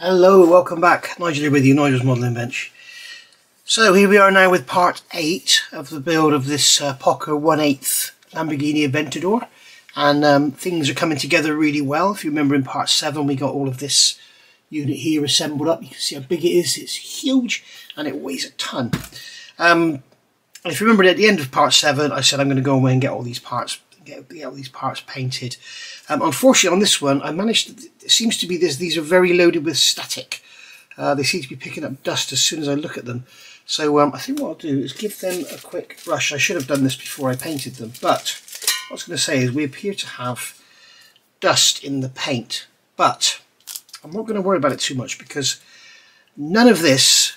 Hello, welcome back. Nigel here with you, Nigel's Modelling Bench. So here we are now with part 8 of the build of this Pocher 1/8 Lamborghini Aventador, and things are coming together really well. If you remember, in part 7 we got all of this unit here assembled up. You can see how big it is. It's huge and it weighs a ton. If you remember, at the end of part 7 I said I'm going to go away and get all these parts painted. Unfortunately on this one I managed to, it seems to be these are very loaded with static. They seem to be picking up dust as soon as I look at them. So I think what I'll do is give them a quick brush. I should have done this before I painted them, but what I was going to say is we appear to have dust in the paint, but I'm not going to worry about it too much because none of this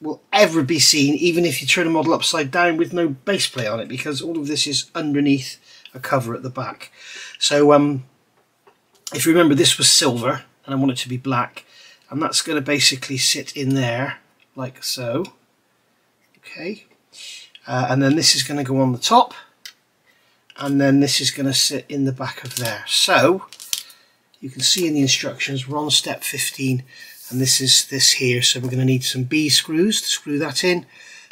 will ever be seen, even if you turn a model upside down with no base plate on it, because all of this is underneath a cover at the back. So if you remember, this was silver and I want it to be black, and that's going to basically sit in there like so. Okay, and then this is going to go on the top, and then this is going to sit in the back of there. So you can see in the instructions we're on step 15, and this is this here, so we're going to need some B screws to screw that in,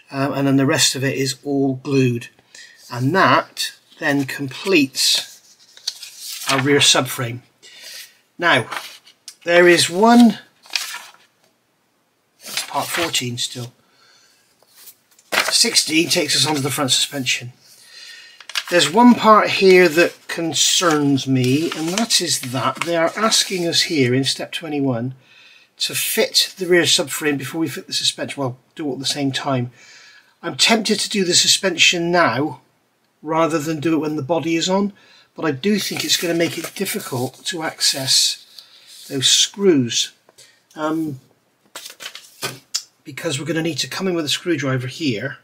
and then the rest of it is all glued, and that then completes our rear subframe. Now there is one, that's part 14 still, 16 takes us onto the front suspension. There's one part here that concerns me, and that is that they are asking us here in step 21 to fit the rear subframe before we fit the suspension. Well, do it at the same time. I'm tempted to do the suspension now rather than do it when the body is on, but I do think it's going to make it difficult to access those screws, because we're going to need to come in with a screwdriver here,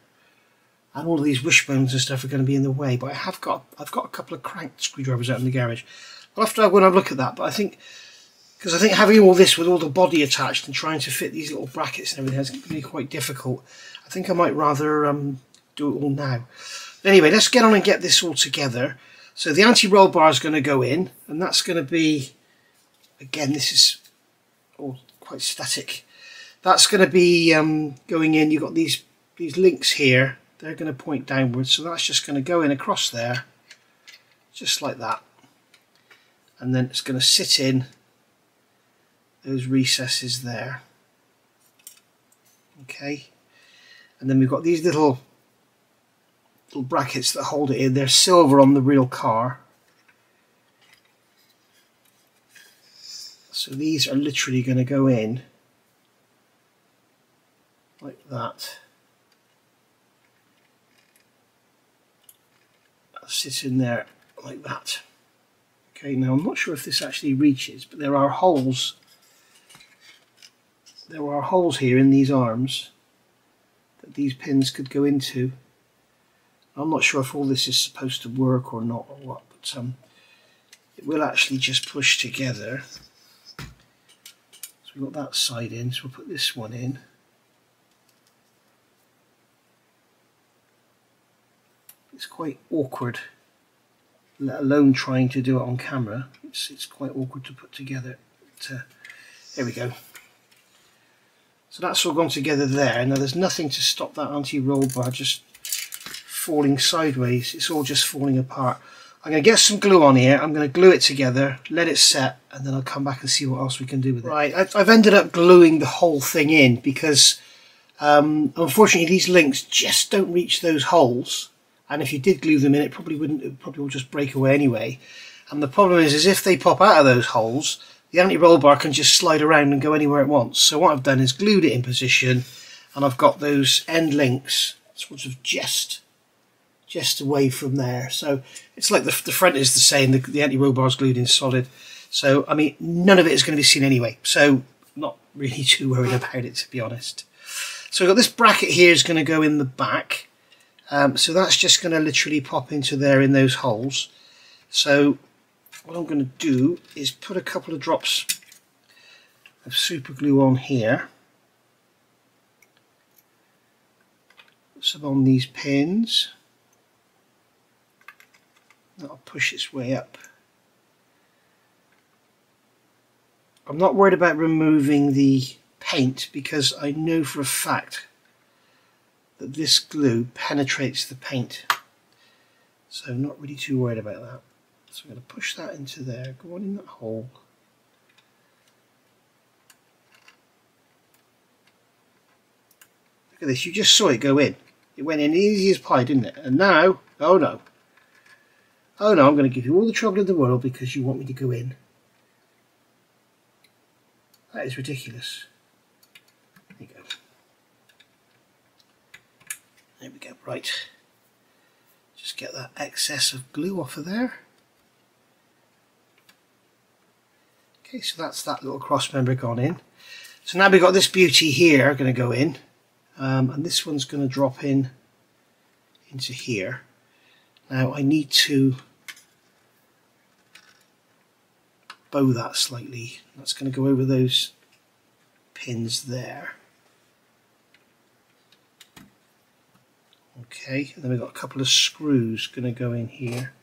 and all of these wishbones and stuff are going to be in the way. But I've got a couple of cranked screwdrivers out in the garage. I'll have to go and have a look at that, but I think having all this with all the body attached and trying to fit these little brackets and everything is going to be quite difficult. I think I might rather do it all now. Anyway, let's get on and get this all together. So the anti-roll bar is going to go in, and that's going to be, again, this is all quite static. That's going to be going in. You've got these links here. They're going to point downwards, so that's just going to go in across there, just like that. And then it's going to sit in those recesses there. Okay. And then we've got these little brackets that hold it in. They're silver on the real car, so these are literally going to go in like that. That sits in there like that. Okay, now I'm not sure if this actually reaches, but there are holes. There are holes here in these arms that these pins could go into. I'm not sure if all this is supposed to work or not or what, but it will actually just push together. So we've got that side in, so we'll put this one in. It's quite awkward, let alone trying to do it on camera. It's quite awkward to put together. But, there we go. So that's all gone together there. Now there's nothing to stop that anti-roll bar just falling sideways. It's all just falling apart. I'm going to get some glue on here. I'm going to glue it together, let it set, and then I'll come back and see what else we can do with it. Right, I've ended up gluing the whole thing in because unfortunately these links just don't reach those holes, and if you did glue them in, it probably will just break away anyway. And the problem is if they pop out of those holes, the anti-roll bar can just slide around and go anywhere it wants. So what I've done is glued it in position, and I've got those end links sort of just away from there. So it's like the front is the same, the anti-roll bar is glued in solid. So I mean, none of it is going to be seen anyway, so not really too worried about it, to be honest. So we've got this bracket here is going to go in the back, so that's just going to literally pop into there in those holes. So what I'm going to do is put a couple of drops of super glue on here, put some on these pins. That'll push its way up. I'm not worried about removing the paint because I know for a fact that this glue penetrates the paint. So I'm not really too worried about that. So I'm going to push that into there, go on in that hole. Look at this, you just saw it go in. It went in easy as pie, didn't it? And now, oh no, I'm going to give you all the trouble in the world because you want me to go in. That is ridiculous. There you go. There we go, right. Just get that excess of glue off of there. Okay, so that's that little cross member gone in. So now we've got this beauty here going to go in. And this one's going to drop in into here. Now I need to bow that slightly. That's going to go over those pins there. Okay, and then we've got a couple of screws going to go in here.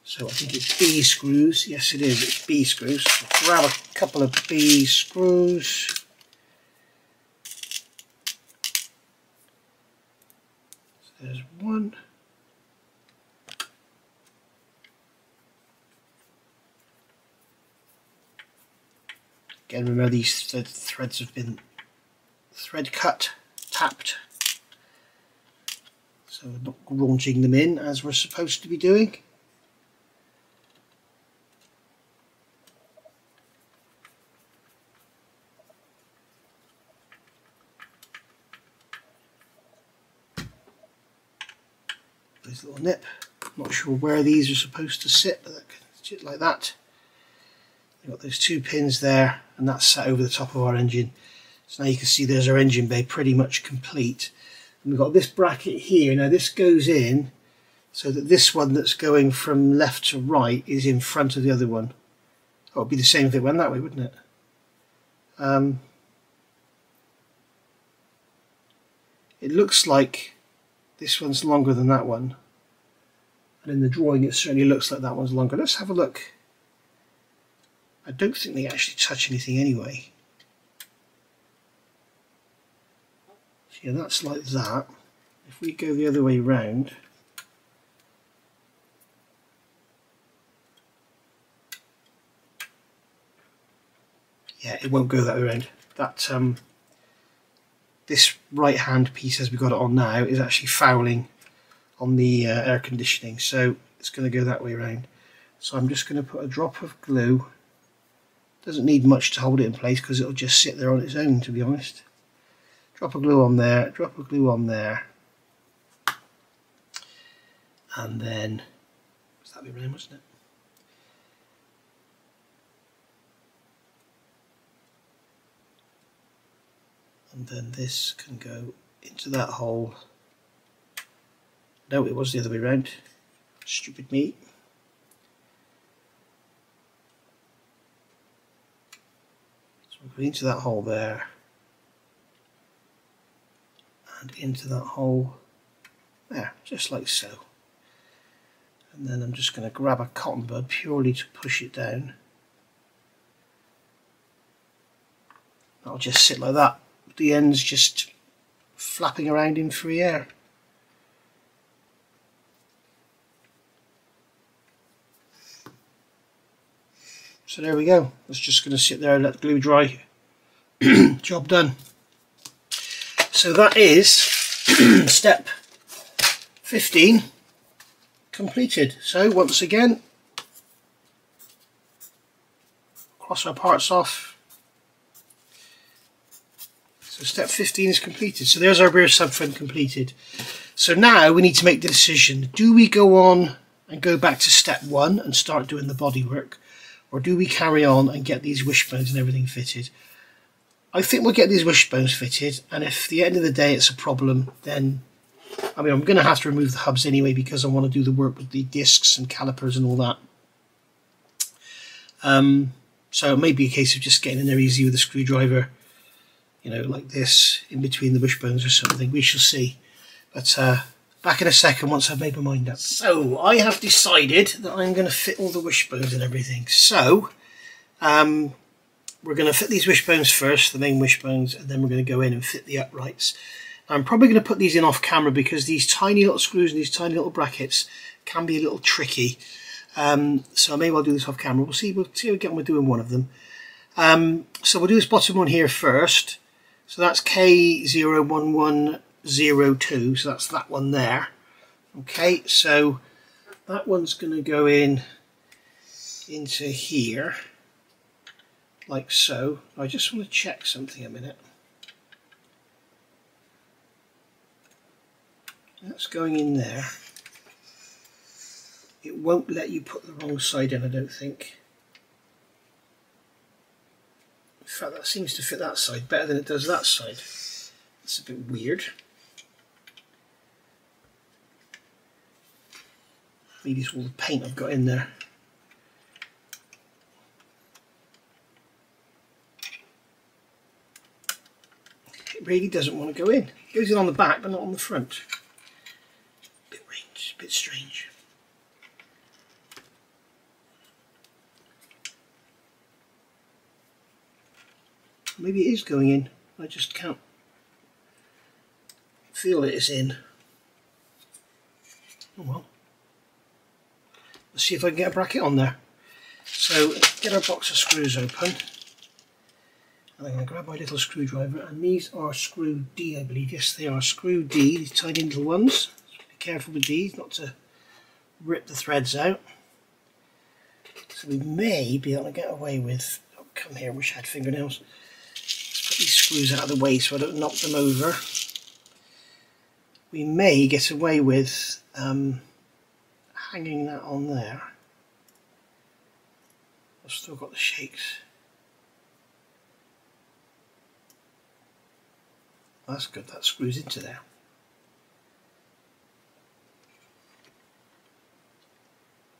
So I think it's B screws. Yes, it is. It's B screws. I'll grab a couple of B screws. So there's one. Again, remember these threads have been thread cut, tapped. So we're not raunching them in as we're supposed to be doing. There's a little nip. I'm not sure where these are supposed to sit, but sit like that. You've got those two pins there, and that's sat over the top of our engine. So now you can see there's our engine bay pretty much complete. And we've got this bracket here. Now this goes in so that this one that's going from left to right is in front of the other one. Oh, it'd be the same if it went that way, wouldn't it? It looks like this one's longer than that one. And in the drawing it certainly looks like that one's longer. Let's have a look. I don't think they actually touch anything anyway. So yeah, that's like that. If we go the other way round, yeah, it won't go that way around. That this right hand piece, as we got it on now, is actually fouling on the air conditioning, so it's going to go that way around. So I'm just going to put a drop of glue. Doesn't need much to hold it in place because it'll just sit there on its own, to be honest. Drop of glue on there, drop of glue on there, and then was that be around, wasn't it? And then this can go into that hole. No, it was the other way around. Stupid me. So we'll go into that hole there. And into that hole there, just like so. And then I'm just going to grab a cotton bud purely to push it down. That'll just sit like that, with the ends just flapping around in free air. So there we go. It's just going to sit there and let the glue dry. Job done. So that is step 15 completed. So once again, cross our parts off. So step 15 is completed. So there's our rear subframe completed. So now we need to make the decision. Do we go on and go back to step 1 and start doing the bodywork? Or do we carry on and get these wishbones and everything fitted? I think we'll get these wishbones fitted, and if at the end of the day it's a problem, then I mean I'm going to have to remove the hubs anyway because I want to do the work with the discs and calipers and all that. So it may be a case of just getting in there easy with a screwdriver, you know, like this, in between the wishbones or something. We shall see. But back in a second once I've made my mind up. So I have decided that I'm going to fit all the wishbones and everything. So we're going to fit these wishbones first, the main wishbones, and then we're going to go in and fit the uprights. I'm probably going to put these in off camera because these tiny little screws and these tiny little brackets can be a little tricky. So I may well do this off camera. We'll see how we get on with doing one of them. So we'll do this bottom one here first. So that's K01102, so that's that one there. Okay, so that one's going to go in into here, like so. I just want to check something a minute. That's going in there. It won't let you put the wrong side in, I don't think. In fact, that seems to fit that side better than it does that side. That's a bit weird. Maybe it's all the paint I've got in there. It really doesn't want to go in. It goes in on the back, but not on the front. A bit strange. Maybe it is going in. I just can't feel it is in. Oh well. Let's see if I can get a bracket on there. So get our box of screws open. And I'm going to grab my little screwdriver, and these are screw D, I believe. Yes, they are screw D, these tiny little ones. Be careful with these, not to rip the threads out. So we may be able to get away with, oh, come here, I wish I had fingernails. Let's put these screws out of the way so I don't knock them over. We may get away with hanging that on there. I've still got the shakes. That's good, that screws into there.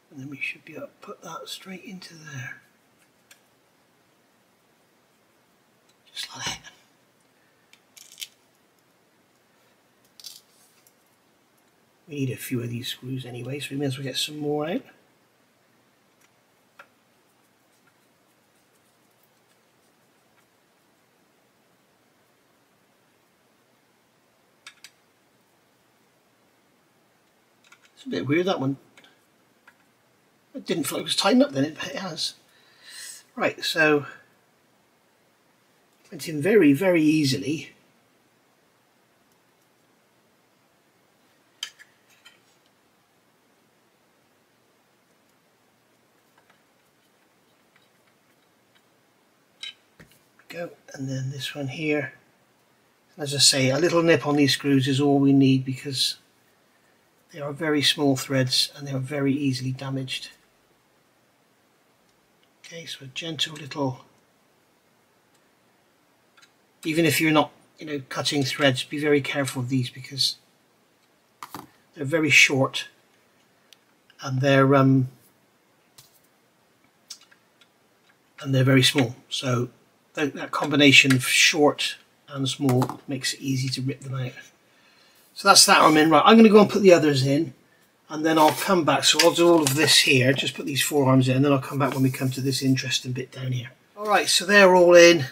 And then we should be able to put that straight into there. Just like that. We need a few of these screws anyway, so we may as well get some more out. It's a bit weird, that one. It didn't feel like it was tightened up then, but it has. Right, so went in very, very easily. Go, and then this one here. As I say, a little nip on these screws is all we need because they are very small threads and they are very easily damaged. Okay, so a gentle little, even if you're not, cutting threads, be very careful of these because they're very short and they're very small. So that combination of short and small makes it easy to rip them out. So that's that arm in. Right, I'm going to go and put the others in, and then I'll come back. So I'll do all of this here, just put these four arms in, and then I'll come back when we come to this interesting bit down here. Alright, so they're all in.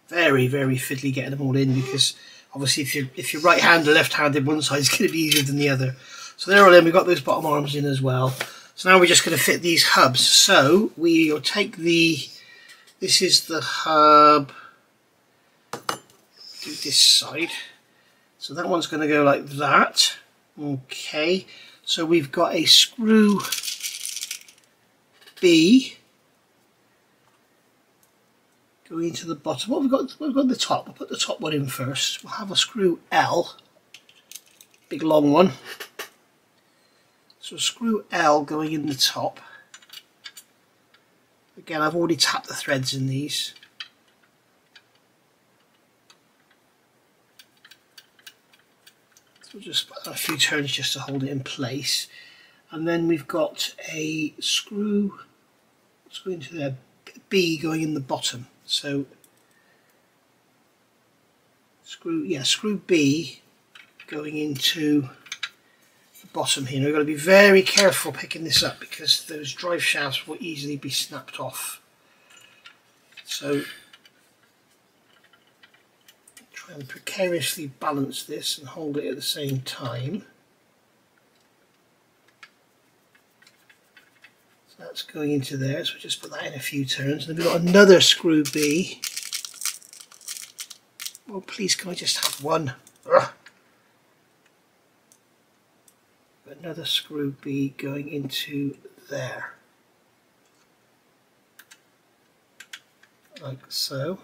Very, very fiddly getting them all in because obviously if you're right-handed or left-handed, one side's going to be easier than the other. So they're all in. We've got those bottom arms in as well. So now we're just going to fit these hubs. So we'll take this is the hub, do this side. So that one's going to go like that. Okay, so we've got a screw B going into the bottom. What we've got the top. We'll put the top one in first. We'll have a screw L, big long one. So a screw L going in the top. Again, I've already tapped the threads in these. So we'll just put a few turns just to hold it in place. And then we've got a screw, let's go into there, B going in the bottom. So screw B going into the bottom here. Now we've got to be very careful picking this up because those drive shafts will easily be snapped off. So try and precariously balance this and hold it at the same time. So that's going into there, so just put that in a few turns. And then we've got another screw B. Oh, please, can I just have one? Ugh. Another screw B going into there, like so.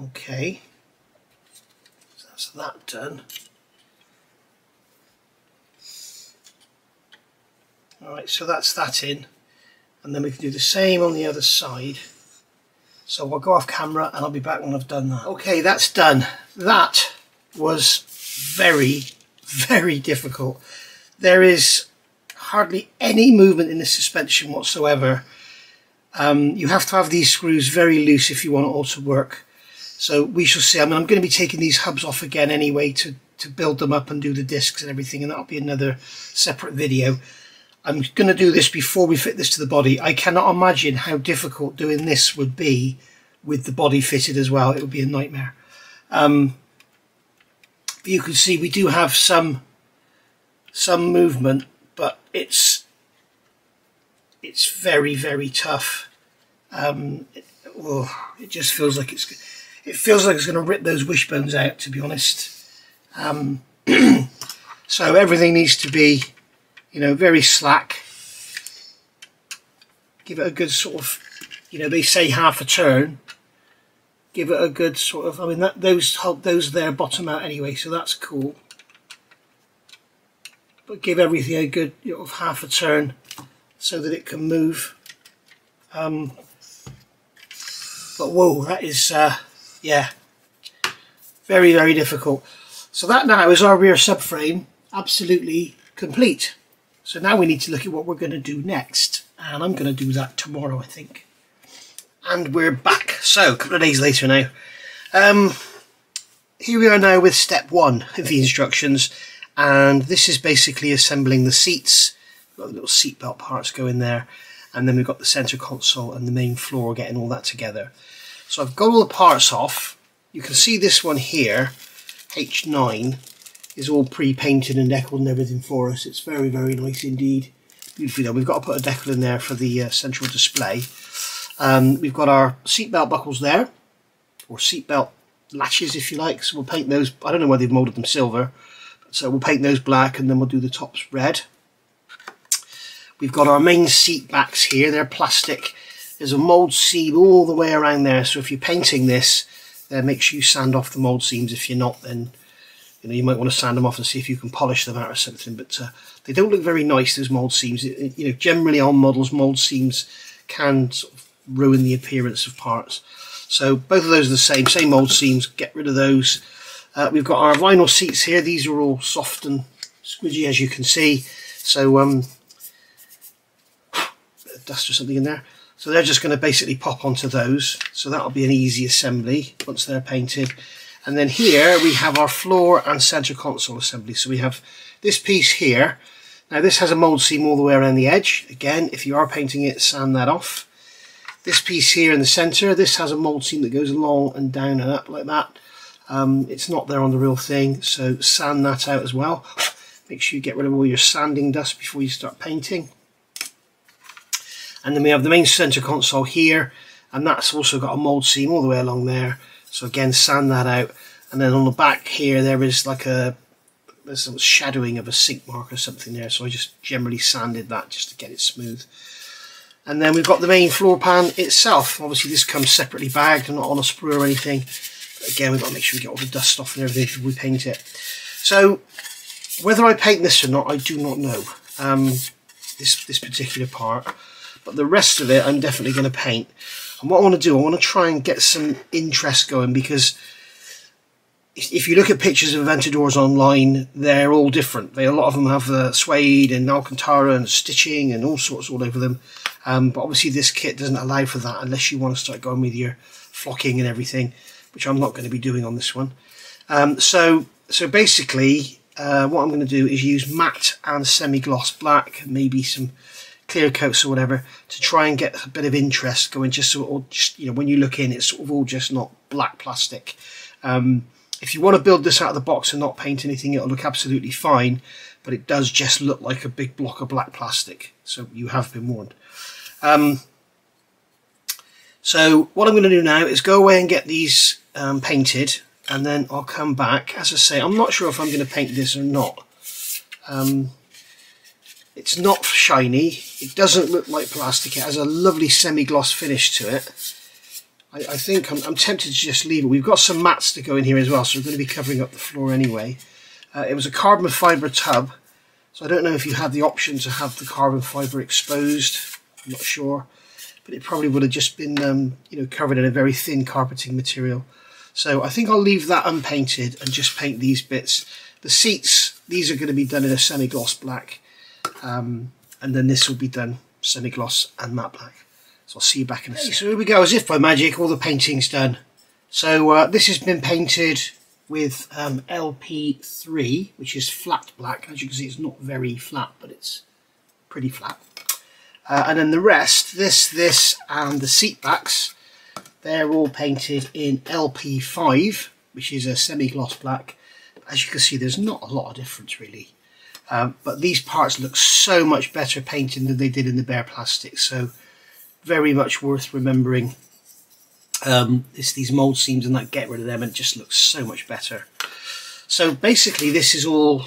Okay, so that's that done. Alright, so that's that in, and then we can do the same on the other side. So I'll go off camera and I'll be back when I've done that. Okay, that's done. That was very, very difficult. There is hardly any movement in the suspension whatsoever. You have to have these screws very loose if you want it all to work. So we shall see. I mean, I'm going to be taking these hubs off again anyway to build them up and do the discs and everything, and that'll be another separate video. I'm going to do this before we fit this to the body. I cannot imagine how difficult doing this would be with the body fitted as well. It would be a nightmare. You can see we do have some movement, but it's very, very tough. It just feels like it's going to rip those wishbones out, to be honest. So everything needs to be, you know, very slack. Give it a good sort of, you know, they say half a turn. Give it a good sort of, I mean, those there bottom out anyway, so that's cool. But give everything a good, you know, half a turn so that it can move. But whoa, that is, yeah, very, very difficult. So that now is our rear subframe absolutely complete. So now we need to look at what we're going to do next, and I'm going to do that tomorrow, I think. And we're back. So a couple of days later now. Here we are now with step 1 of the instructions, and this is basically assembling the seats. We've got the little seat belt parts go in there, and then we've got the centre console and the main floor, getting all that together. So I've got all the parts off. You can see this one here, H9, is all pre-painted and decaled and everything for us. It's very, very nice indeed. Beautifully done. We've got to put a decal in there for the central display. We've got our seatbelt buckles there, or seatbelt latches if you like, so we'll paint those. I don't know why they've moulded them silver, so we'll paint those black and then we'll do the tops red. We've got our main seat backs here, they're plastic. There's a mould seam all the way around there, so if you're painting this, then make sure you sand off the mould seams. If you're not, then you might want to sand them off and see if you can polish them out or something, but they don't look very nice, those mould seams. Generally on models, mould seams can sort of ruin the appearance of parts. So both of those are the same mould seams, get rid of those. We've got our vinyl seats here. These are all soft and squidgy, as you can see. So bit of dust or something in there. So they're just going to basically pop onto those. So that'll be an easy assembly once they're painted. And then here we have our floor and centre console assembly. So we have this piece here. Now this has a mould seam all the way around the edge. Again, if you are painting it, sand that off. This piece here in the centre, this has a mould seam that goes along and down and up like that. It's not there on the real thing, so sand that out as well. Make sure you get rid of all your sanding dust before you start painting. And then we have the main centre console here, and that's also got a mould seam all the way along there. So again, sand that out. And then on the back here, there's some shadowing of a sink mark or something there, so I just generally sanded that just to get it smooth. And then we've got the main floor pan itself. Obviously this comes separately bagged and not on a sprue or anything. But again, we've got to make sure we get all the dust off and everything before we paint it. So whether I paint this or not, I do not know. This particular part. But the rest of it, I'm definitely going to paint. And what I want to do, I want to try and get some interest going, because if you look at pictures of Aventadors online, they're all different. A lot of them have suede and Alcantara and stitching and all sorts all over them. But obviously this kit doesn't allow for that unless you want to start going with your flocking and everything, which I'm not going to be doing on this one. So basically what I'm going to do is use matte and semi-gloss black, maybe some clear coats or whatever to try and get a bit of interest going, just so it all, just, you know, when you look in, it's sort of all just not black plastic. If you want to build this out of the box and not paint anything, it'll look absolutely fine, but it does just look like a big block of black plastic, so you have been warned. So what I'm going to do now is go away and get these painted, and then I'll come back. As I say, I'm not sure if I'm going to paint this or not. It's not shiny, it doesn't look like plastic, it has a lovely semi-gloss finish to it. I think I'm tempted to just leave it. We've got some mats to go in here as well, so we're going to be covering up the floor anyway. It was a carbon fibre tub, so I don't know if you had the option to have the carbon fibre exposed, I'm not sure. But it probably would have just been you know, covered in a very thin carpeting material. So I think I'll leave that unpainted and just paint these bits. The seats, these are going to be done in a semi-gloss black, and then this will be done semi-gloss and matte black. So I'll see you back in a second. So here we go, as if by magic, all the painting's done. So this has been painted with LP-3, which is flat black. As you can see, it's not very flat, but it's pretty flat. And then the rest, this and the seat backs, they're all painted in LP-5, which is a semi-gloss black. As you can see, there's not a lot of difference really. But these parts look so much better painted than they did in the bare plastic. So very much worth remembering. These mold seams and that, get rid of them, and it just looks so much better. So basically this is all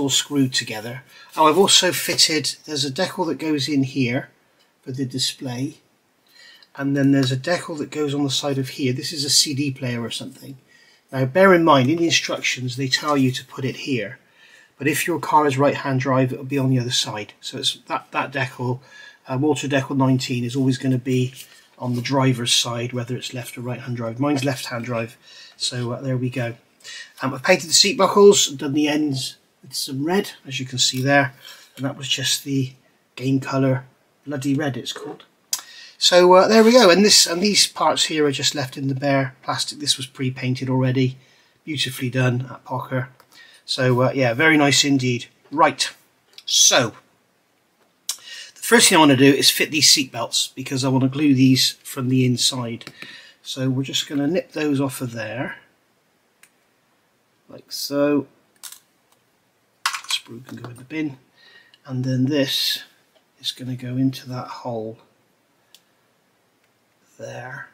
screwed together. Oh, I've also fitted, there's a decal that goes in here for the display, and then there's a decal that goes on the side of here. This is a CD player or something. Now bear in mind, in the instructions they tell you to put it here, but if your car is right-hand drive, it'll be on the other side. So it's that decal, Water Decal 19, is always going to be on the driver's side, whether it's left or right-hand drive. Mine's left-hand drive, so there we go. I've painted the seat buckles, done the ends with some red, as you can see there, and that was just the game colour Bloody Red, it's called. So there we go, and these parts here are just left in the bare plastic. This was pre-painted already, beautifully done at Pocher. So yeah, very nice indeed. Right, so the first thing I want to do is fit these seat belts, because I want to glue these from the inside. So we're just going to nip those off of there, like so. Sprue can go in the bin, and then this is going to go into that hole there.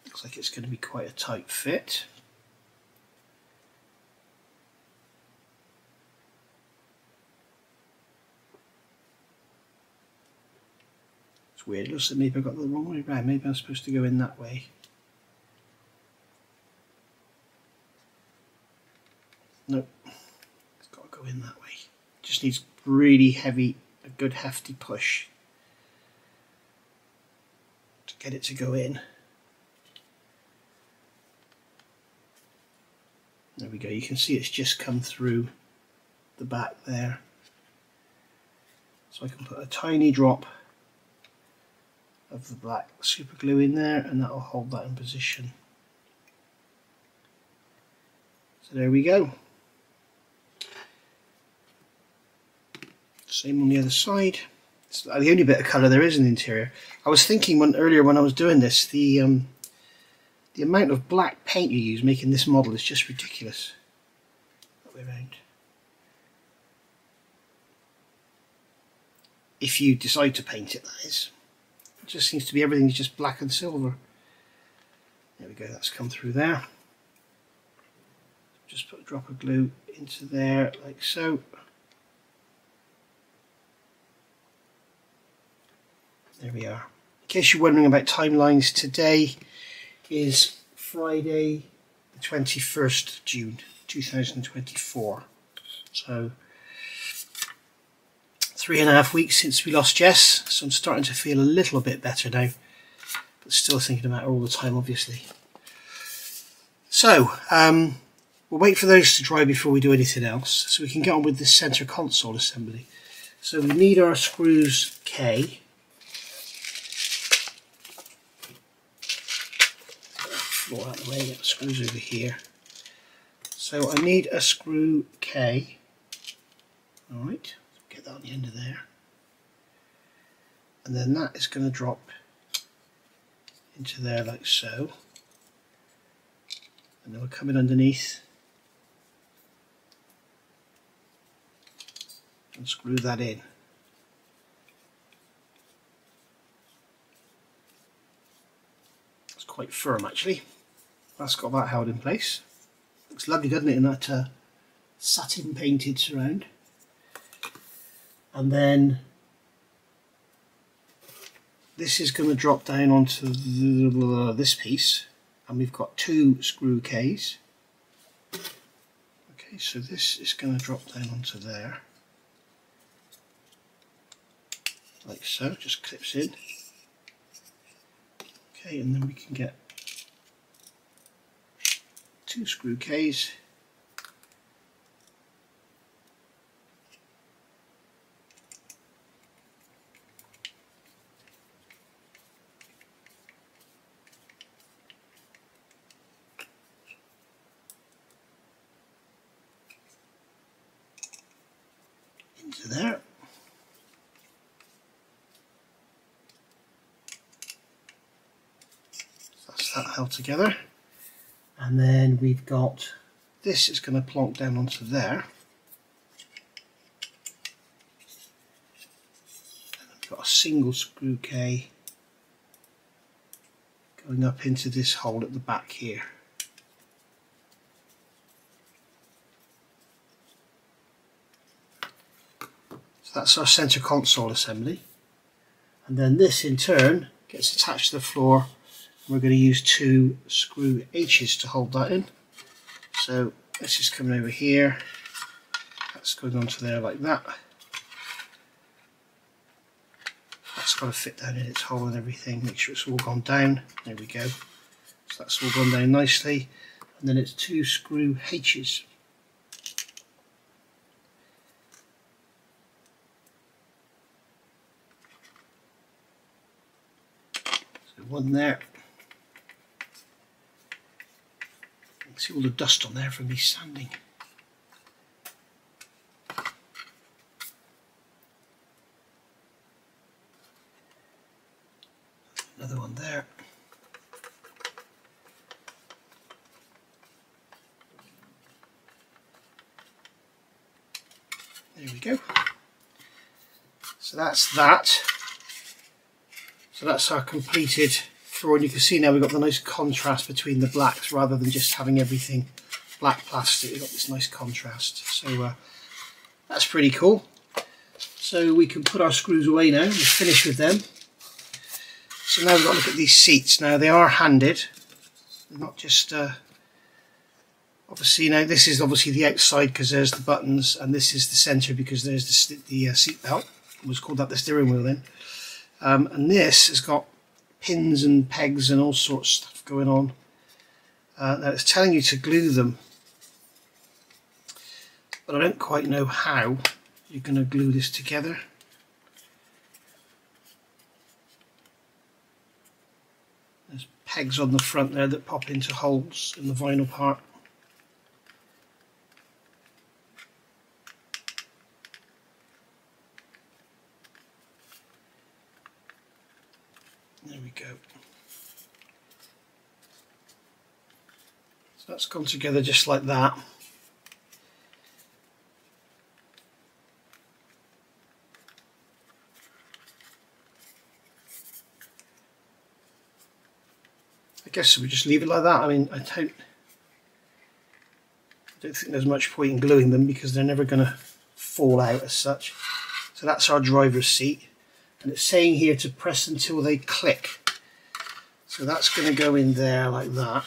Looks like it's going to be quite a tight fit. It's weird, it looks like maybe I got the wrong way around. Maybe I'm supposed to go in that way. Nope, it's got to go in that way. Just needs really heavy, a good hefty push to get it to go in. There we go, you can see it's just come through the back there. So I can put a tiny drop of the black super glue in there, and that will hold that in position. So there we go. Same on the other side. It's the only bit of colour there is in the interior. I was thinking earlier when I was doing this, the amount of black paint you use making this model is just ridiculous. That way around. If you decide to paint it, that is. It just seems to be everything's just black and silver. There we go, that's come through there. Just put a drop of glue into there, like so. There we are. In case you're wondering about timelines, today is Friday the 21st June 2024. So 3.5 weeks since we lost Jess, so I'm starting to feel a little bit better now, but still thinking about her all the time, obviously. So we'll wait for those to dry before we do anything else, so we can get on with this centre console assembly. So we need our screws K. Floor out of the way, get the screws over here. So I need a screw K, Alright, get that on the end of there. And then that is going to drop into there like so. And then we'll come in underneath and screw that in. It's quite firm actually. That's got that held in place. Looks lovely, doesn't it, in that satin painted surround. And then this is going to drop down onto this piece, and we've got 2 screw Ks. Okay, so this is going to drop down onto there, like so, just clips in. Okay, and then we can get 2 screw Ks. Into there. So that's that held together. And then we've got this is going to plonk down onto there. And we've got a single screw K going up into this hole at the back here. That's our centre console assembly, and then this in turn gets attached to the floor, and we're going to use 2 screw H's to hold that in. So this is coming over here, that's going onto there like that. That's got to fit down in its hole and everything, make sure it's all gone down. There we go, so that's all gone down nicely, and then it's 2 screw H's. One there. You can see all the dust on there from me sanding. Another one there. There we go. So that's that. So that's our completed floor, and you can see now we've got the nice contrast between the blacks rather than just having everything black plastic. We've got this nice contrast. So that's pretty cool. So we can put our screws away now. We're finished with them. So now we've got to look at these seats. Now they are handed. They're not just obviously now this is obviously the outside because there's the buttons, and this is the centre because there's the seat belt. It was called that the steering wheel then. And this has got pins and pegs and all sorts of stuff going on. Now it's telling you to glue them, but I don't quite know how you're going to glue this together. There's pegs on the front there that pop into holes in the vinyl part. There we go. So that's gone together just like that. I guess we just leave it like that. I mean, I don't think there's much point in gluing them because they're never going to fall out as such. So that's our driver's seat. And it's saying here to press until they click. So that's going to go in there like that.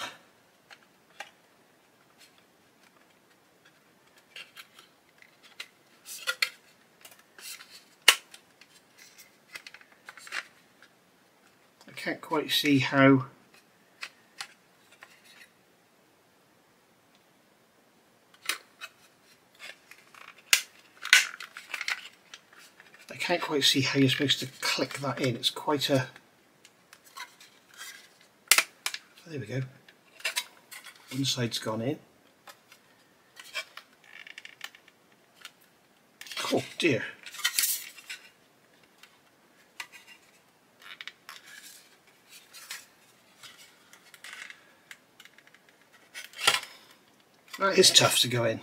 I can't quite see how you're supposed to click that in. It's quite a... There we go. One side's gone in. Oh dear. That is tough to go in.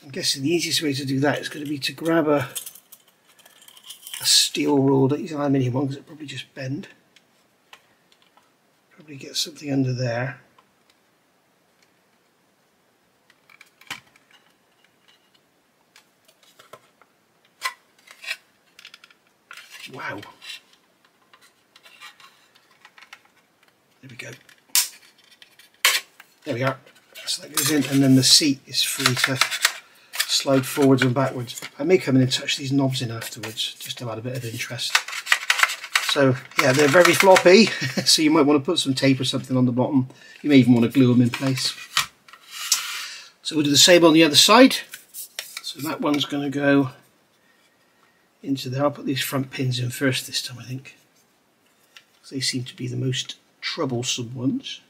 I'm guessing the easiest way to do that is going to be to grab a steel rule. Don't use an aluminium one because it'll probably just bend. Probably get something under there. Wow. There we go. There we are. So that goes in, and then the seat is free to slide forwards and backwards. I may come in and touch these knobs in afterwards, just to add a bit of interest. So yeah, they're very floppy, so you might want to put some tape or something on the bottom. You may even want to glue them in place. So we'll do the same on the other side. So that one's going to go into there. I'll put these front pins in first this time, I think, because they seem to be the most troublesome ones.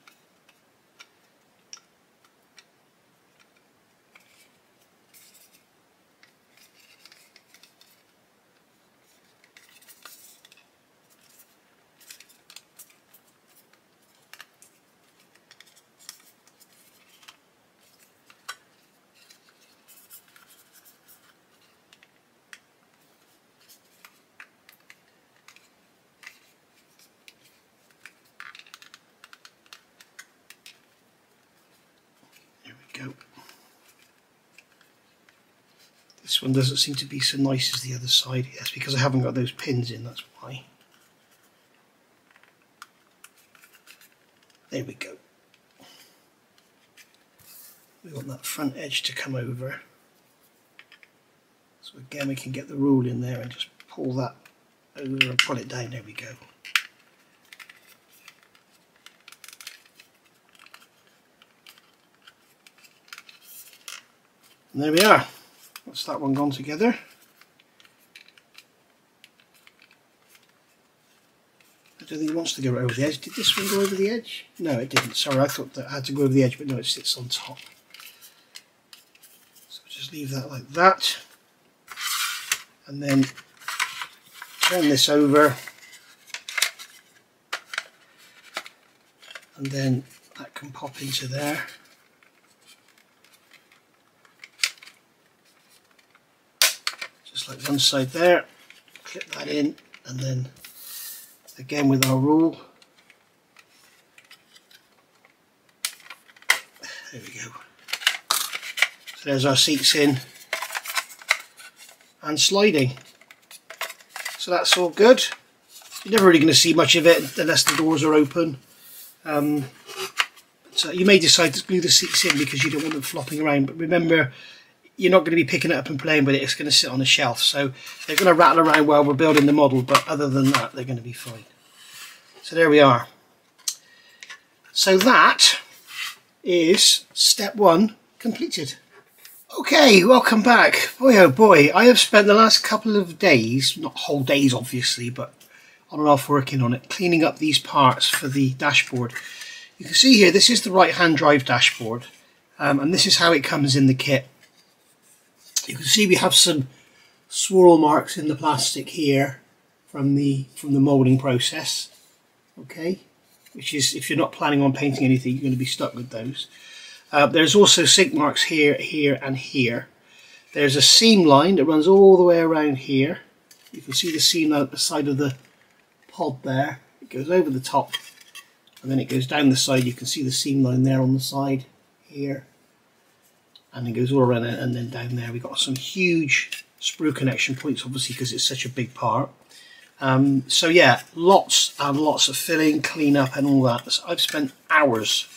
Go. This one doesn't seem to be so nice as the other side. Yes, because I haven't got those pins in, that's why. There we go. We want that front edge to come over. So again we can get the rule in there and just pull that over and pull it down. There we go. And there we are. That's that one gone together. I don't think it wants to go right over the edge. Did this one go over the edge? No, it didn't. Sorry, I thought that I had to go over the edge, but no, it sits on top. So just leave that like that. And then turn this over. And then that can pop into there. Just like one side there, clip that in, and then again with our rule, there we go. So there's our seats in and sliding. So that's all good. You're never really going to see much of it unless the doors are open. So you may decide to glue the seats in because you don't want them flopping around, but remember, you're not going to be picking it up and playing with it. It's going to sit on a shelf, so they're going to rattle around while we're building the model, but other than that they're going to be fine. So there we are. So that is step one completed. Okay, welcome back. Boy oh boy, I have spent the last couple of days, not whole days obviously, but on and off working on it, cleaning up these parts for the dashboard. You can see here, this is the right hand drive dashboard, and this is how it comes in the kit. You can see we have some swirl marks in the plastic here from the moulding process. Okay, which is, if you're not planning on painting anything, you're going to be stuck with those. There's also sink marks here, here and here. There's a seam line that runs all the way around here. You can see the seam out the side of the pod there. It goes over the top and then it goes down the side. You can see the seam line there on the side here. And it goes all around it, and then down there we've got some huge sprue connection points, obviously because it's such a big part. So yeah, lots and lots of filling, clean up and all that. So I've spent hours.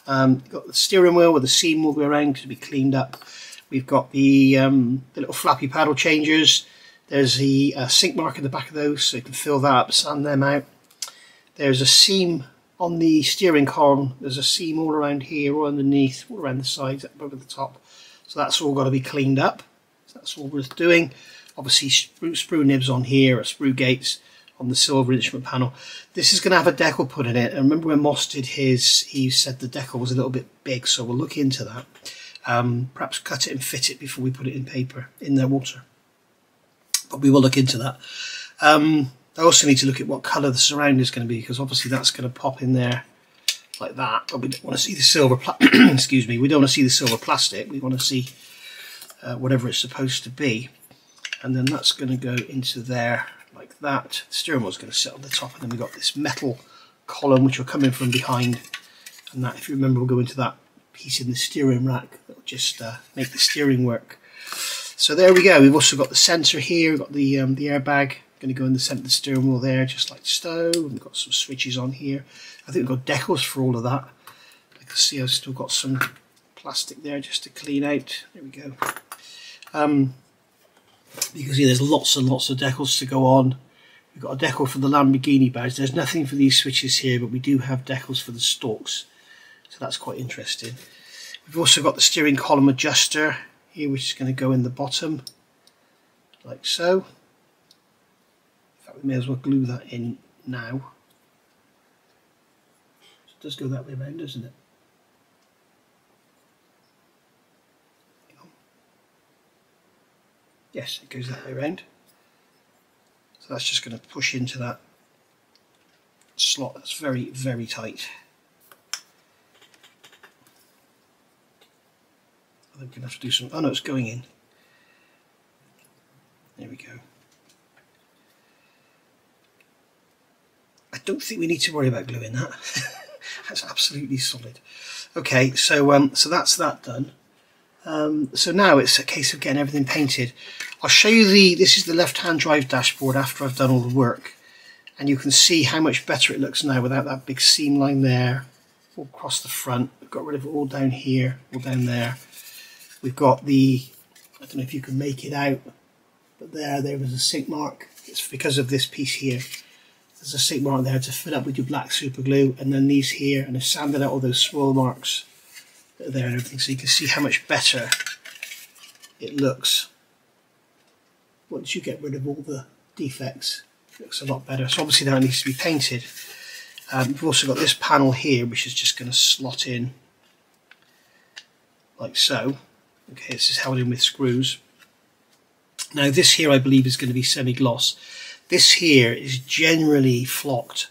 Got the steering wheel with the seam all the way around to be cleaned up. We've got the little flappy paddle changers. There's the sink mark in the back of those, so you can fill that up, sand them out. There's a seam on the steering column. There's a seam all around here, all underneath, all around the sides, up over the top. So that's all got to be cleaned up. So that's all worth doing. Obviously sprue nibs on here, or sprue gates on the silver instrument panel. This is going to have a decal put in it. And remember when Moss did his, he said the decal was a little bit big, so we'll look into that. perhaps cut it and fit it before we put it in paper, in the water. But we will look into that. I also need to look at what colour the surround is going to be, because obviously that's going to pop in there like that. But we don't want to see the silver excuse me, we don't want to see the silver plastic. We want to see whatever it's supposed to be. And then that's going to go into there like that. The steering wheel's going to sit on the top, and then we've got this metal column which will come in from behind, and that, if you remember, will go into that piece in the steering rack that will just make the steering work. So there we go. We've also got the sensor here. We've got the airbag going to go in the centre of the steering wheel there, just like so. We've got some switches on here. I think we've got decals for all of that. I can see I've still got some plastic there just to clean out. There we go. You can see there's lots and lots of decals to go on. We've got a decal for the Lamborghini badge. There's nothing for these switches here, but we do have decals for the stalks, so that's quite interesting. We've also got the steering column adjuster here, which is going to go in the bottom, like so. In fact, we may as well glue that in now. It does go that way around, doesn't it? Yes, it goes that way around. So that's just going to push into that slot that's very, very tight. I think we're going to have to do some... Oh no, it's going in. There we go. I don't think we need to worry about gluing that. That's absolutely solid. Okay, so so that's that done. So now it's a case of getting everything painted. I'll show you this is the left-hand drive dashboard after I've done all the work, and you can see how much better it looks now without that big seam line there, all across the front. We've got rid of it all down here, all down there. We've got the, I don't know if you can make it out, but there was a sink mark. It's because of this piece here. There's a sink mark there to fill up with your black super glue, and then these here, and I've sanded out all those swirl marks that are there and everything, so you can see how much better it looks once you get rid of all the defects. It looks a lot better. So obviously that needs to be painted. We've also got this panel here, which is just going to slot in like so. Okay, this is held in with screws. Now this here I believe is going to be semi-gloss. This here is generally flocked,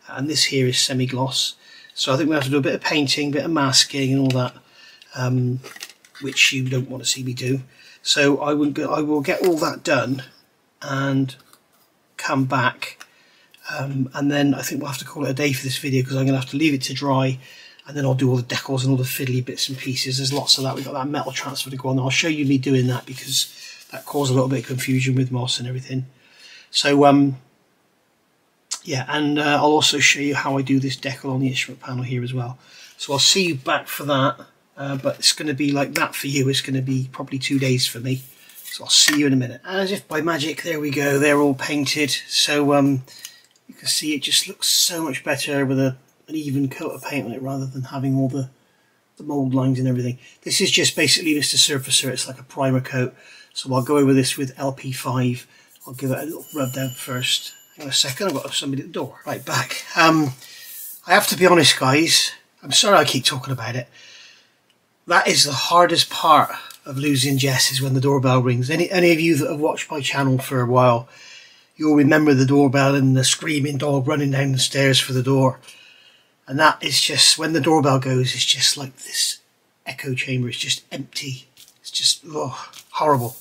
and this here is semi-gloss. So I think we have to do a bit of painting, a bit of masking and all that, which you don't want to see me do. So I will get all that done and come back, and then I think we'll have to call it a day for this video, because I'm going to have to leave it to dry, and then I'll do all the decals and all the fiddly bits and pieces. There's lots of that. We've got that metal transfer to go on. I'll show you me doing that, because that caused a little bit of confusion with moss and everything. So yeah, and I'll also show you how I do this decal on the instrument panel here as well. So I'll see you back for that, but it's going to be like that for you. It's going to be probably 2 days for me. So I'll see you in a minute. As if by magic, there we go. They're all painted. So you can see it just looks so much better with an even coat of paint on it, rather than having all the mould lines and everything. This is just basically Mr. Surfacer. It's like a primer coat. So I'll go over this with LP-5. I'll give it a little rub down first. Hang on a second, I've got somebody at the door. Right, back. I have to be honest, guys. I'm sorry I keep talking about it. That is the hardest part of losing Jess, is when the doorbell rings. Any of you that have watched my channel for a while, you'll remember the doorbell and the screaming dog running down the stairs for the door. And that is just, when the doorbell goes, it's just like this echo chamber. It's just empty. It's just horrible.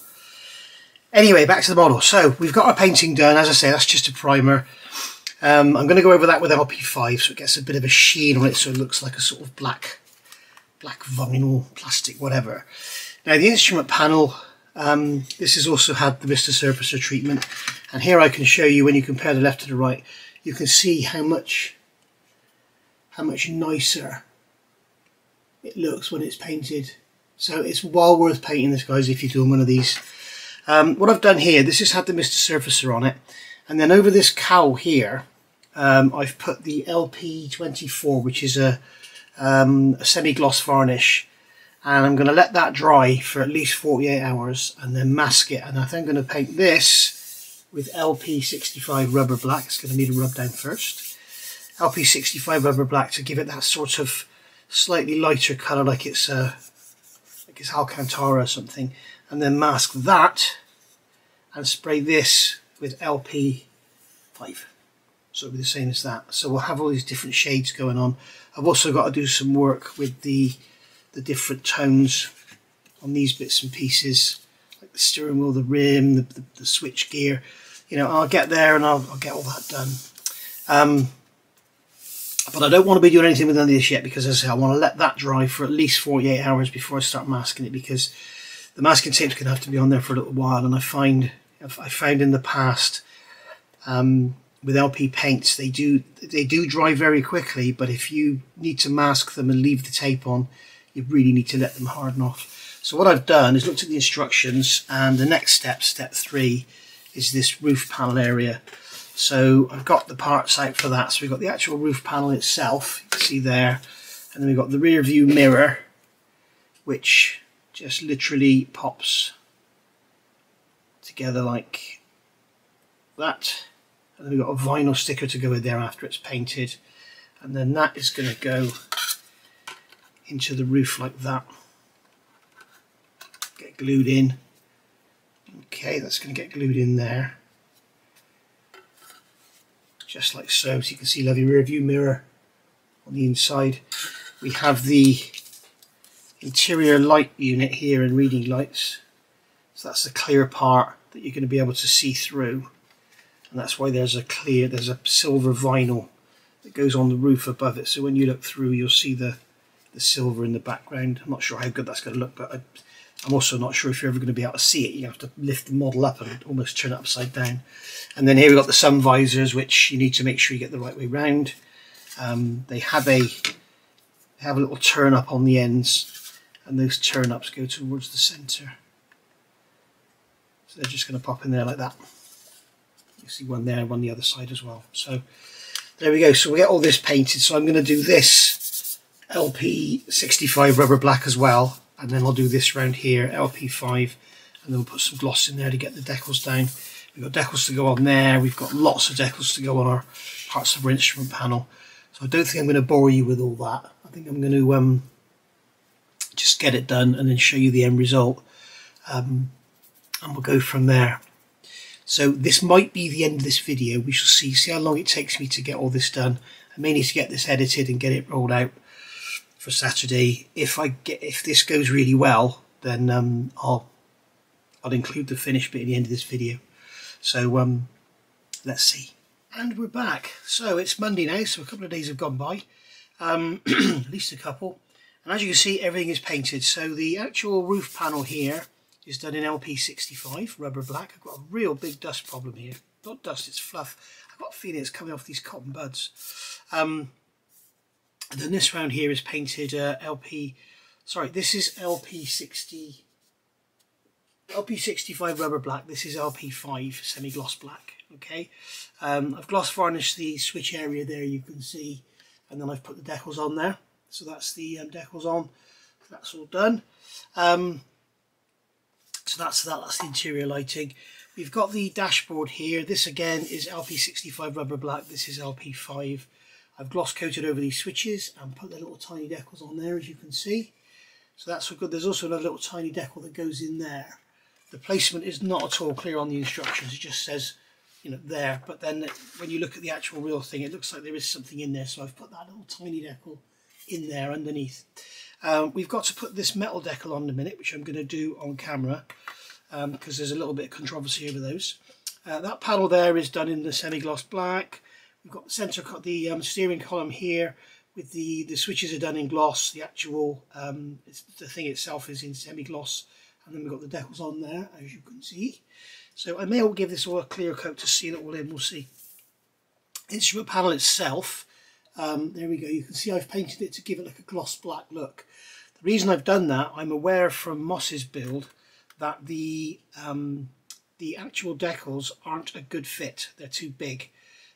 Anyway, back to the model. So we've got our painting done. As I say, that's just a primer. I'm going to go over that with LP-5, so it gets a bit of a sheen on it, so it looks like a sort of black vinyl, plastic, whatever. Now the instrument panel, this has also had the Mr. Surfacer treatment, and here I can show you, when you compare the left to the right, you can see how much nicer it looks when it's painted. So it's well worth painting this, guys, if you're doing one of these. What I've done here, this has had the Mr. Surfacer on it, and then over this cowl here, I've put the LP-700-4, which is a semi-gloss varnish, and I'm going to let that dry for at least 48 hours and then mask it. And I think I'm going to paint this with LP-65 rubber black. It's going to need a rub down first. LP-65 rubber black to give it that sort of slightly lighter colour, like it's like it's Alcantara or something, and then mask that and spray this with LP-5. So it'll be the same as that. So we'll have all these different shades going on. I've also got to do some work with the different tones on these bits and pieces, like the steering wheel, the rim, the switch gear. You know, I'll get there and I'll get all that done. But I don't want to be doing anything with any of this yet, because as I say, I want to let that dry for at least 48 hours before I start masking it, because the masking tape's going to have to be on there for a little while. And I found in the past with LP paints, they do dry very quickly, but if you need to mask them and leave the tape on, you really need to let them harden off. So what I've done is looked at the instructions, and the next step, step 3, is this roof panel area. So I've got the parts out for that. So we've got the actual roof panel itself, you can see there, and then we've got the rear view mirror, which just literally pops together like that. And then we've got a vinyl sticker to go in there after it's painted, and then that is going to go into the roof like that, get glued in. Okay, that's going to get glued in there, just like so. So you can see lovely rear view mirror on the inside. We have the interior light unit here and reading lights, so that's the clear part that you're going to be able to see through, and that's why there's a silver vinyl that goes on the roof above it, so when you look through you'll see the silver in the background. I'm not sure how good that's going to look, but I'm also not sure if you're ever going to be able to see it. You have to lift the model up and almost turn it upside down. And then here we've got the sun visors, which you need to make sure you get the right way round. They have a little turn up on the ends, and those turn ups go towards the centre. So they're just going to pop in there like that. You see one there and one the other side as well. So there we go. So we get all this painted. So I'm going to do this LP-65 rubber black as well, and then I'll do this round here, LP-5, and then we'll put some gloss in there to get the decals down. We've got decals to go on there, we've got lots of decals to go on our parts of our instrument panel. So I don't think I'm going to bore you with all that. I think I'm going to just get it done and then show you the end result, and we'll go from there. So this might be the end of this video. We shall see how long it takes me to get all this done. I may need to get this edited and get it rolled out for Saturday. If this goes really well, then I'll include the finished bit at the end of this video. So let's see. And we're back. So it's Monday now, so a couple of days have gone by, at least a couple. And as you can see, everything is painted. So the actual roof panel here is done in LP-65 rubber black. I've got a real big dust problem here. Not dust, it's fluff. I've got a feeling it's coming off these cotton buds. And then this round here is painted this is LP-65 rubber black. This is LP-5 semi-gloss black. Okay, I've gloss varnished the switch area there, you can see, and then I've put the decals on there. So that's the decals on. That's all done. So that's the interior lighting. We've got the dashboard here. This again is LP-65 rubber black. This is LP-5. I've gloss coated over these switches and put the little tiny decals on there, as you can see. So that's all good. There's also another little tiny decal that goes in there. The placement is not at all clear on the instructions. It just says, you know, there. But then when you look at the actual real thing, it looks like there is something in there. So I've put that little tiny decal in there underneath. We've got to put this metal decal on in a minute, which I'm going to do on camera, because there's a little bit of controversy over those. That panel there is done in the semi-gloss black. We've got the steering column here with the switches are done in gloss. The actual the thing itself is in semi-gloss, and then we've got the decals on there, as you can see. So I may all give this all a clear coat to seal it all in. We'll see. Instrument panel itself, there we go. You can see I've painted it to give it like a gloss black look. The reason I've done that, I'm aware from Moss's build that the actual decals aren't a good fit. They're too big.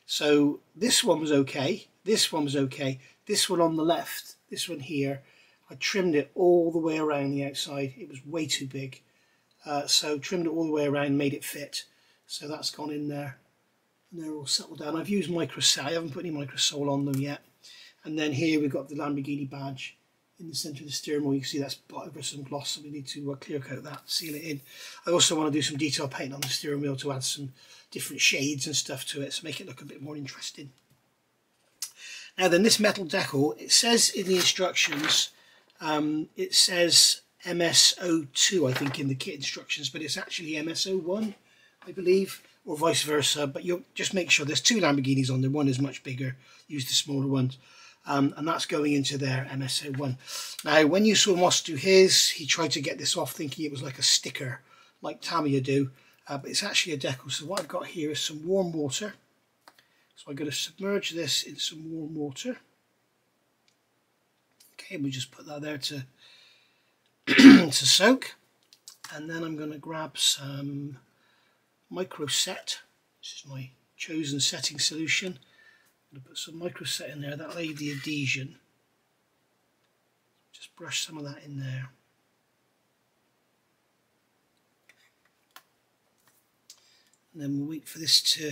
So this one was okay, this one was okay, this one on the left, this one here, I trimmed it all the way around the outside. It was way too big, so trimmed it all the way around, made it fit. So that's gone in there, and they're all settled down. I've used microsol, I haven't put any microsol on them yet. And then here we've got the Lamborghini badge in the centre of the steering wheel. You can see that's blot over some gloss, so we need to clear coat that, seal it in. I also want to do some detail paint on the steering wheel to add some different shades and stuff to it, so make it look a bit more interesting. Now then, this metal decal, it says in the instructions, it says MS02, I think, in the kit instructions, but it's actually MS01, I believe, or vice versa. But you'll just make sure there's two Lamborghinis on there. One is much bigger, use the smaller ones, and that's going into their MS01. Now, when you saw Moss do his, he tried to get this off thinking it was like a sticker, like Tamiya do, but it's actually a decal. So what I've got here is some warm water. So I'm going to submerge this in some warm water. Okay, we just put that there to to soak, and then I'm going to grab some micro set. This is my chosen setting solution. I'm going to put some micro set in there, that'll aid the adhesion. Just brush some of that in there. And then we'll wait for this to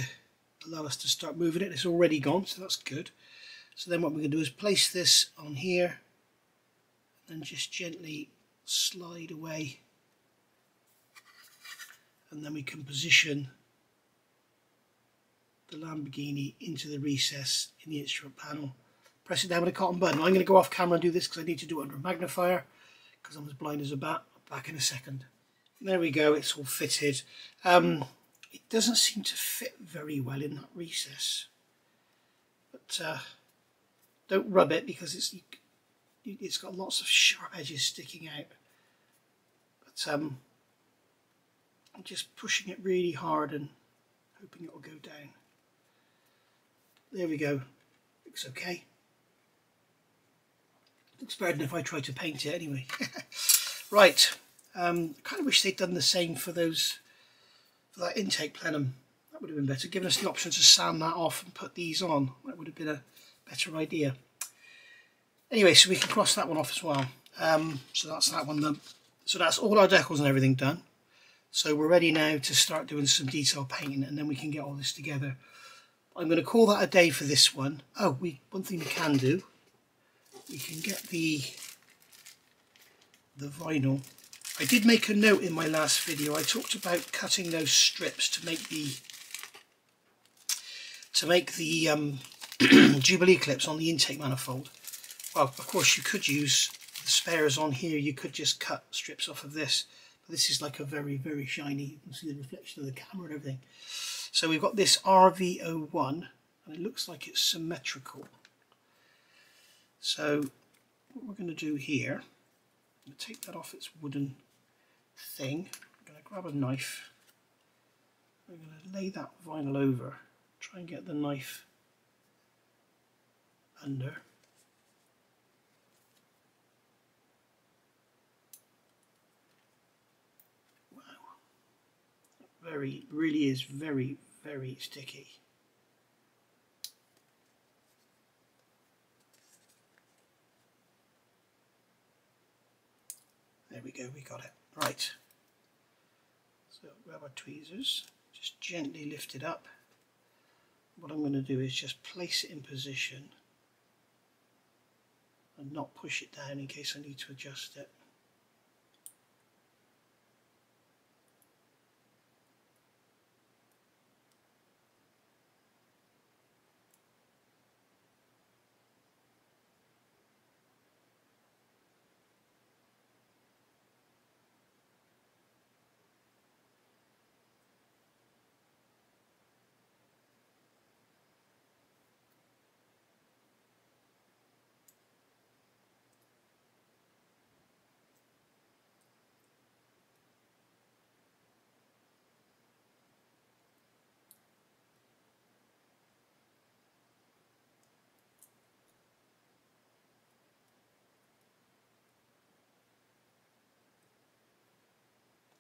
allow us to start moving it. It's already gone, so that's good. So then what we're going to do is place this on here and just gently slide away, and then we can position the Lamborghini into the recess in the instrument panel. Press it down with a cotton button. I'm going to go off camera and do this because I need to do it under a magnifier because I'm as blind as a bat. I'll be back in a second. There we go, it's all fitted. It doesn't seem to fit very well in that recess, but don't rub it because it's got lots of sharp edges sticking out. But I'm just pushing it really hard and hoping it will go down. There we go, looks okay. Looks better than if I tried to paint it anyway. Right, I kind of wish they'd done the same for that intake plenum. That would have been better, giving us the option to sand that off and put these on. That would have been a better idea. Anyway, so we can cross that one off as well. So that's that one done. So that's all our decals and everything done. So we're ready now to start doing some detail painting, and then we can get all this together. I'm going to call that a day for this one. Oh, one thing we can do, we can get the vinyl. I did make a note in my last video. I talked about cutting those strips to make the Jubilee clips on the intake manifold. Well, of course you could use the spares on here. You could just cut strips off of this. But this is like a very, very shiny. You can see the reflection of the camera and everything. So we've got this RV01, and it looks like it's symmetrical. So what we're going to do here, I'm going to take that off its wooden thing. I'm going to grab a knife. I'm going to lay that vinyl over, try and get the knife under. Wow, really is very, very sticky. There we go, we got it. Right. So grab our tweezers, just gently lift it up. What I'm going to do is just place it in position and not push it down in case I need to adjust it.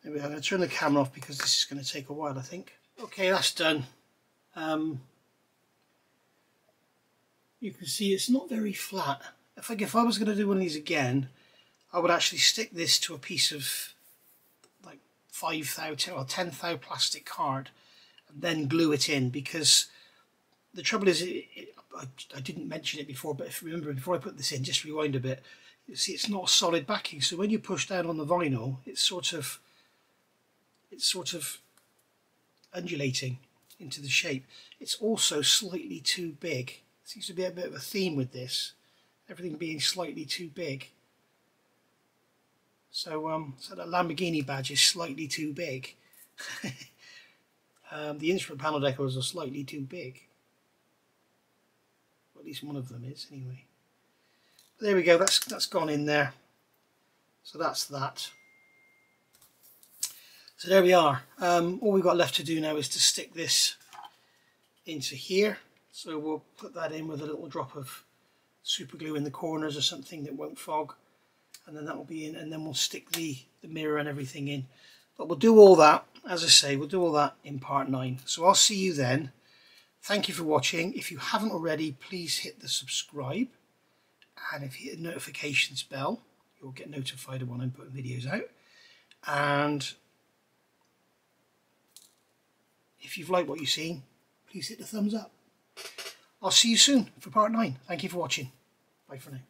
There we go. I'm going to turn the camera off because this is going to take a while, I think. Okay, that's done. You can see it's not very flat. If I was going to do one of these again, I would actually stick this to a piece of like 5 thou or 10 thou plastic card and then glue it in, because the trouble is, I didn't mention it before, but if you remember, before I put this in, just rewind a bit, you see it's not a solid backing, so when you push down on the vinyl it's sort of undulating into the shape. It's also slightly too big. Seems to be a bit of a theme with this, everything being slightly too big. So so that Lamborghini badge is slightly too big. The instrument panel decals are slightly too big. Well, at least one of them is anyway. But there we go, that's gone in there. So that's that. So there we are. All we've got left to do now is to stick this into here. So we'll put that in with a little drop of super glue in the corners or something that won't fog, and then that will be in, and then we'll stick the mirror and everything in. But we'll do all that, as I say, we'll do all that in part 9. So I'll see you then. Thank you for watching. If you haven't already, please hit the subscribe, and if you hit the notifications bell, you'll get notified of when I'm putting videos out. And if you've liked what you've seen, please hit the thumbs up. I'll see you soon for part 9. Thank you for watching. Bye for now.